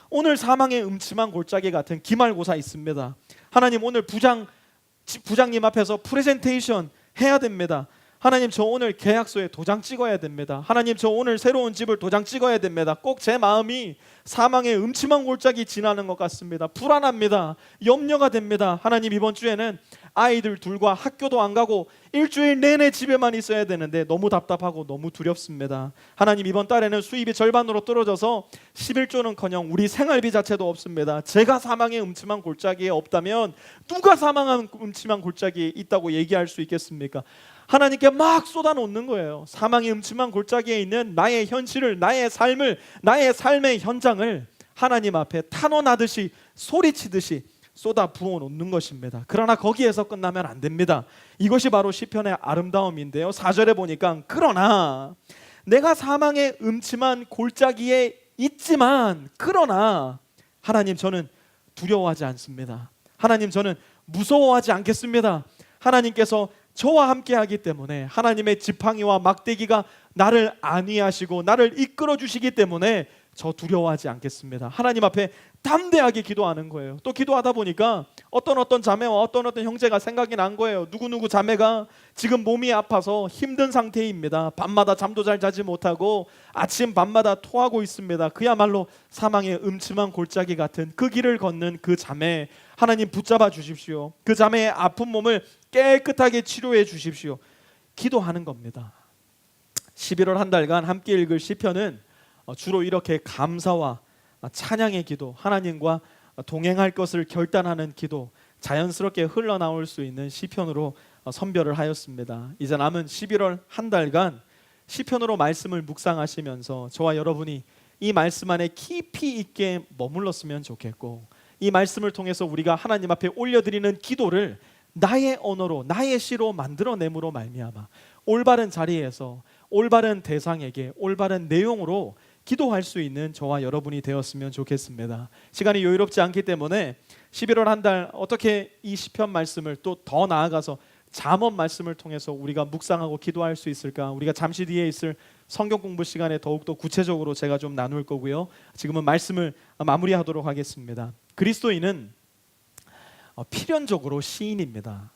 오늘 사망의 음침한 골짜기 같은 기말고사 있습니다. 하나님, 오늘 부장님 앞에서 프레젠테이션 해야 됩니다. 하나님, 저 오늘 계약서에 도장 찍어야 됩니다. 하나님, 저 오늘 새로운 집을 도장 찍어야 됩니다. 꼭 제 마음이 사망의 음침한 골짜기 지나는 것 같습니다. 불안합니다. 염려가 됩니다. 하나님, 이번 주에는 아이들 둘과 학교도 안 가고 일주일 내내 집에만 있어야 되는데 너무 답답하고 너무 두렵습니다. 하나님, 이번 달에는 수입이 절반으로 떨어져서 11조는커녕 우리 생활비 자체도 없습니다. 제가 사망의 음침한 골짜기에 없다면 누가 사망한 음침한 골짜기에 있다고 얘기할 수 있겠습니까? 하나님께 막 쏟아놓는 거예요. 사망의 음침한 골짜기에 있는 나의 현실을, 나의 삶을, 나의 삶의 현장을 하나님 앞에 탄원하듯이 소리치듯이 쏟아 부어 놓는 것입니다. 그러나 거기에서 끝나면 안 됩니다. 이것이 바로 시편의 아름다움인데요. 4절에 보니까 그러나 내가 사망의 음침한 골짜기에 있지만, 그러나 하나님, 저는 두려워하지 않습니다. 하나님, 저는 무서워하지 않겠습니다. 하나님께서 저와 함께 하기 때문에, 하나님의 지팡이와 막대기가 나를 안위하시고 나를 이끌어 주시기 때문에 저 두려워하지 않겠습니다. 하나님 앞에 담대하게 기도하는 거예요. 또 기도하다 보니까 어떤 자매와 어떤 형제가 생각이 난 거예요. 누구누구 자매가 지금 몸이 아파서 힘든 상태입니다. 밤마다 잠도 잘 자지 못하고 아침 밤마다 토하고 있습니다. 그야말로 사망의 음침한 골짜기 같은 그 길을 걷는 그 자매, 하나님 붙잡아 주십시오. 그 자매의 아픈 몸을 깨끗하게 치료해 주십시오. 기도하는 겁니다. 11월 한 달간 함께 읽을 시편은 주로 이렇게 감사와 찬양의 기도, 하나님과 동행할 것을 결단하는 기도, 자연스럽게 흘러나올 수 있는 시편으로 선별을 하였습니다. 이제 남은 11월 한 달간 시편으로 말씀을 묵상하시면서 저와 여러분이 이 말씀 안에 깊이 있게 머물렀으면 좋겠고, 이 말씀을 통해서 우리가 하나님 앞에 올려드리는 기도를 나의 언어로, 나의 시로 만들어냄으로 말미암아 올바른 자리에서 올바른 대상에게 올바른 내용으로 기도할 수 있는 저와 여러분이 되었으면 좋겠습니다. 시간이 여유롭지 않기 때문에 11월 한 달 어떻게 이 시편 말씀을 또 더 나아가서 잠언 말씀을 통해서 우리가 묵상하고 기도할 수 있을까? 우리가 잠시 뒤에 있을 성경 공부 시간에 더욱더 구체적으로 제가 좀 나눌 거고요. 지금은 말씀을 마무리하도록 하겠습니다. 그리스도인은 필연적으로 시인입니다.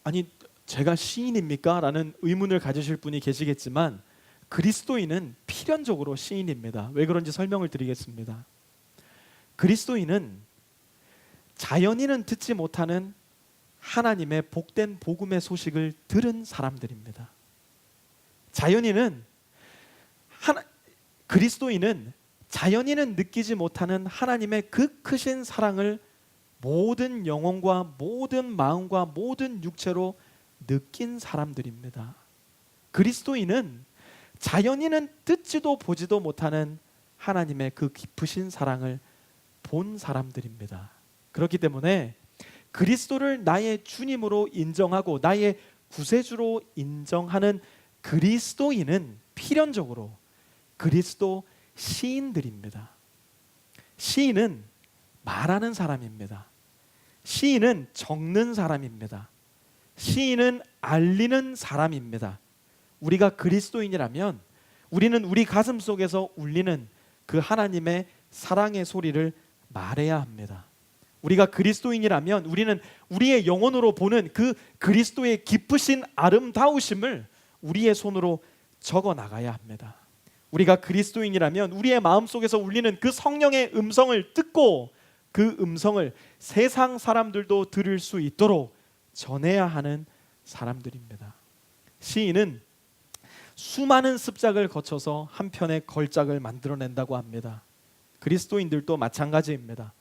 아니, 제가 시인입니까? 라는 의문을 가지실 분이 계시겠지만 그리스도인은 필연적으로 시인입니다. 왜 그런지 설명을 드리겠습니다. 그리스도인은 자연인은 듣지 못하는 하나님의 복된 복음의 소식을 들은 사람들입니다. 그리스도인은 자연인은 느끼지 못하는 하나님의 그 크신 사랑을 모든 영혼과 모든 마음과 모든 육체로 느낀 사람들입니다. 그리스도인은 자연인은 듣지도 보지도 못하는 하나님의 그 깊으신 사랑을 본 사람들입니다. 그렇기 때문에 그리스도를 나의 주님으로 인정하고 나의 구세주로 인정하는 그리스도인은 필연적으로 그리스도 시인들입니다. 시인은 말하는 사람입니다. 시인은 적는 사람입니다. 시인은 알리는 사람입니다. 우리가 그리스도인이라면 우리는 우리 가슴 속에서 울리는 그 하나님의 사랑의 소리를 말해야 합니다. 우리가 그리스도인이라면 우리는 우리의 영혼으로 보는 그 그리스도의 깊으신 아름다우심을 우리의 손으로 적어 나가야 합니다. 우리가 그리스도인이라면 우리의 마음속에서 울리는 그 성령의 음성을 듣고 그 음성을 세상 사람들도 들을 수 있도록 전해야 하는 사람들입니다. 시인은 수많은 습작을 거쳐서 한 편의 걸작을 만들어낸다고 합니다. 그리스도인들도 마찬가지입니다.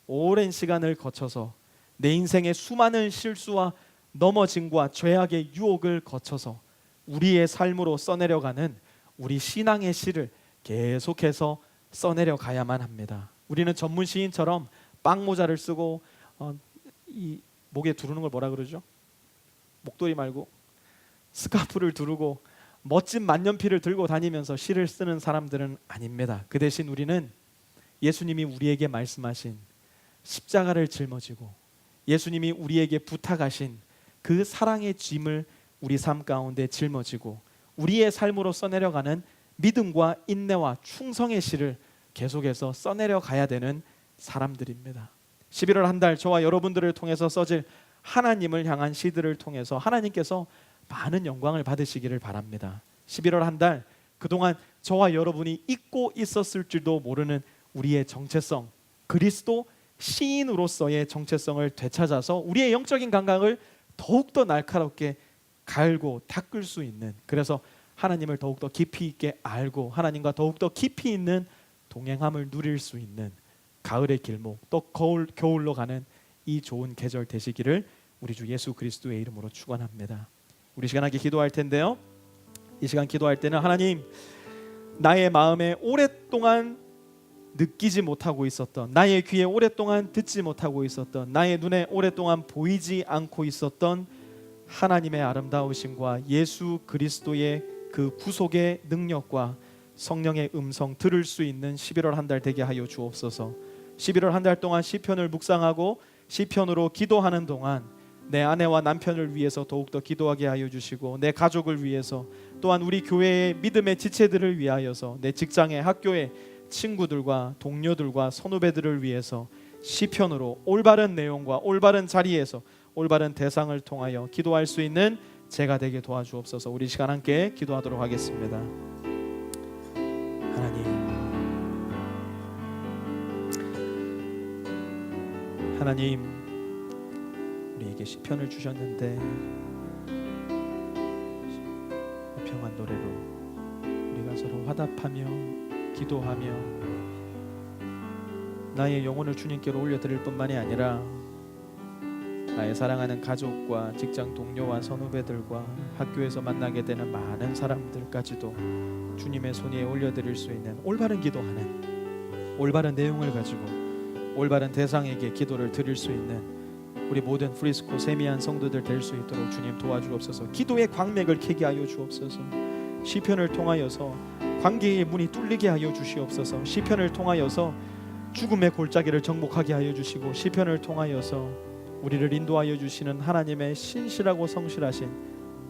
오랜 시간을 거쳐서 내 인생의 수많은 실수와 넘어짐과 죄악의 유혹을 거쳐서 우리의 삶으로 써내려가는 우리 신앙의 시를 계속해서 써내려 가야만 합니다. 우리는 전문 시인처럼 빵모자를 쓰고 이 목에 두르는 걸 뭐라 그러죠? 목도리 말고 스카프를 두르고 멋진 만년필을 들고 다니면서 시를 쓰는 사람들은 아닙니다. 그 대신 우리는 예수님이 우리에게 말씀하신 십자가를 짊어지고 예수님이 우리에게 부탁하신 그 사랑의 짐을 우리 삶 가운데 짊어지고 우리의 삶으로 써내려가는 믿음과 인내와 충성의 시를 계속해서 써내려 가야 되는 사람들입니다. 11월 한 달 저와 여러분들을 통해서 써질 하나님을 향한 시들을 통해서 하나님께서 많은 영광을 받으시기를 바랍니다. 11월 한 달 그동안 저와 여러분이 잊고 있었을지도 모르는 우리의 정체성, 그리스도 시인으로서의 정체성을 되찾아서 우리의 영적인 감각을 더욱더 날카롭게 갈고 닦을 수 있는, 그래서 하나님을 더욱더 깊이 있게 알고 하나님과 더욱더 깊이 있는 동행함을 누릴 수 있는 가을의 길목, 또 겨울로 가는 이 좋은 계절 되시기를 우리 주 예수 그리스도의 이름으로 축원합니다. 우리 시간 함께 기도할 텐데요, 이 시간 기도할 때는 하나님, 나의 마음에 오랫동안 느끼지 못하고 있었던, 나의 귀에 오랫동안 듣지 못하고 있었던, 나의 눈에 오랫동안 보이지 않고 있었던 하나님의 아름다우심과 예수 그리스도의 그 구속의 능력과 성령의 음성 들을 수 있는 11월 한 달 되게 하여 주옵소서. 11월 한 달 동안 시편을 묵상하고 시편으로 기도하는 동안 내 아내와 남편을 위해서 더욱더 기도하게 하여 주시고, 내 가족을 위해서, 또한 우리 교회의 믿음의 지체들을 위하여서, 내 직장의 학교의 친구들과 동료들과 선후배들을 위해서 시편으로 올바른 내용과 올바른 자리에서 올바른 대상을 통하여 기도할 수 있는 제가 되게 도와주옵소서. 우리 시간 함께 기도하도록 하겠습니다. 하나님, 우리에게 시편을 주셨는데 평안 노래로 우리가 서로 화답하며 기도하며 나의 영혼을 주님께로 올려드릴 뿐만이 아니라 나의 사랑하는 가족과 직장 동료와 선후배들과 학교에서 만나게 되는 많은 사람들까지도 주님의 손 위에 올려드릴 수 있는 올바른 기도하는, 올바른 내용을 가지고 올바른 대상에게 기도를 드릴 수 있는 우리 모든 프리스코 세미한 성도들 될 수 있도록 주님 도와주옵소서. 기도의 광맥을 켜게 하여 주옵소서. 시편을 통하여서 관계의 문이 뚫리게 하여 주시옵소서. 시편을 통하여서 죽음의 골짜기를 정복하게 하여 주시고, 시편을 통하여서 우리를 인도하여 주시는 하나님의 신실하고 성실하신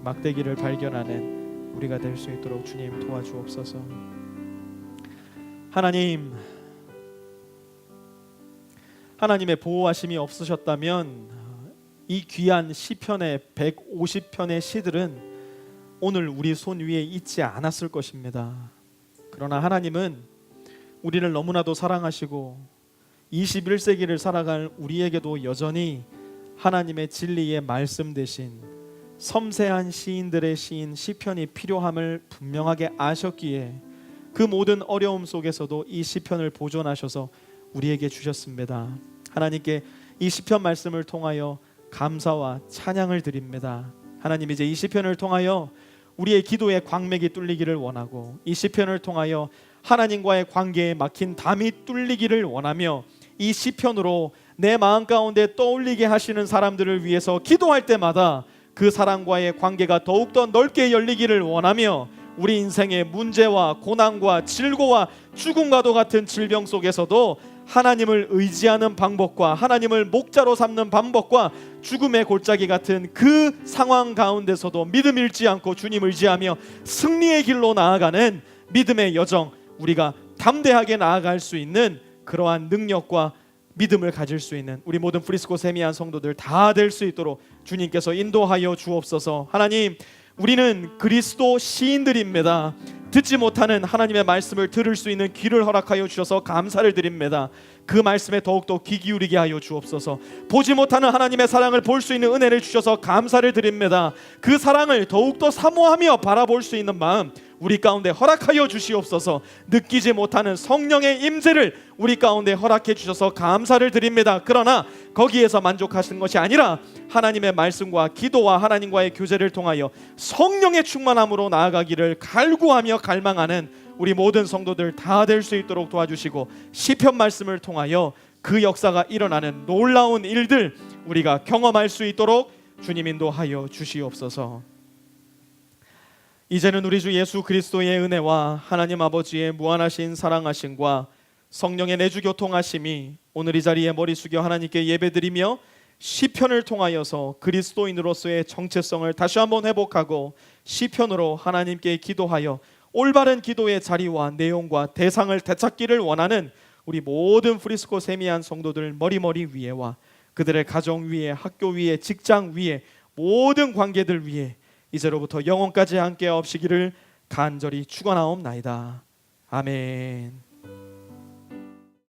막대기를 발견하는 우리가 될 수 있도록 주님 도와주옵소서. 하나님의 보호하심이 없으셨다면 이 귀한 시편의 150편의 시들은 오늘 우리 손 위에 있지 않았을 것입니다. 그러나 하나님은 우리를 너무나도 사랑하시고 21세기를 살아갈 우리에게도 여전히 하나님의 진리의 말씀 대신 섬세한 시인들의 시인 시편이 필요함을 분명하게 아셨기에 그 모든 어려움 속에서도 이 시편을 보존하셔서 우리에게 주셨습니다. 하나님께 이 시편 말씀을 통하여 감사와 찬양을 드립니다. 하나님, 이제 이 시편을 통하여 우리의 기도의 광맥이 뚫리기를 원하고, 이 시편을 통하여 하나님과의 관계에 막힌 담이 뚫리기를 원하며, 이 시편으로 내 마음 가운데 떠올리게 하시는 사람들을 위해서 기도할 때마다 그 사람과의 관계가 더욱더 넓게 열리기를 원하며, 우리 인생의 문제와 고난과 질고와 죽음과도 같은 질병 속에서도 하나님을 의지하는 방법과 하나님을 목자로 삼는 방법과 죽음의 골짜기 같은 그 상황 가운데서도 믿음 잃지 않고 주님 의지하며 승리의 길로 나아가는 믿음의 여정, 우리가 담대하게 나아갈 수 있는 그러한 능력과 믿음을 가질 수 있는 우리 모든 프리스코 세미한 성도들 다 될 수 있도록 주님께서 인도하여 주옵소서. 하나님, 우리는 그리스도 시인들입니다. 듣지 못하는 하나님의 말씀을 들을 수 있는 귀를 허락하여 주셔서 감사를 드립니다. 그 말씀에 더욱더 귀 기울이게 하여 주옵소서. 보지 못하는 하나님의 사랑을 볼 수 있는 은혜를 주셔서 감사를 드립니다. 그 사랑을 더욱더 사모하며 바라볼 수 있는 마음 우리 가운데 허락하여 주시옵소서. 느끼지 못하는 성령의 임재를 우리 가운데 허락해 주셔서 감사를 드립니다. 그러나 거기에서 만족하시는 것이 아니라 하나님의 말씀과 기도와 하나님과의 교제를 통하여 성령의 충만함으로 나아가기를 갈구하며 갈망하는 우리 모든 성도들 다 될 수 있도록 도와주시고, 시편 말씀을 통하여 그 역사가 일어나는 놀라운 일들 우리가 경험할 수 있도록 주님 인도하여 주시옵소서. 이제는 우리 주 예수 그리스도의 은혜와 하나님 아버지의 무한하신 사랑하심과 성령의 내주 교통하심이 오늘 이 자리에 머리 숙여 하나님께 예배드리며 시편을 통하여서 그리스도인으로서의 정체성을 다시 한번 회복하고 시편으로 하나님께 기도하여 올바른 기도의 자리와 내용과 대상을 되찾기를 원하는 우리 모든 프리스코 세미한 성도들 머리머리 위에와 그들의 가정 위에, 학교 위에, 직장 위에, 모든 관계들 위에 이제로부터 영원까지 함께 없시기를 간절히 축원하옵나이다. 아멘.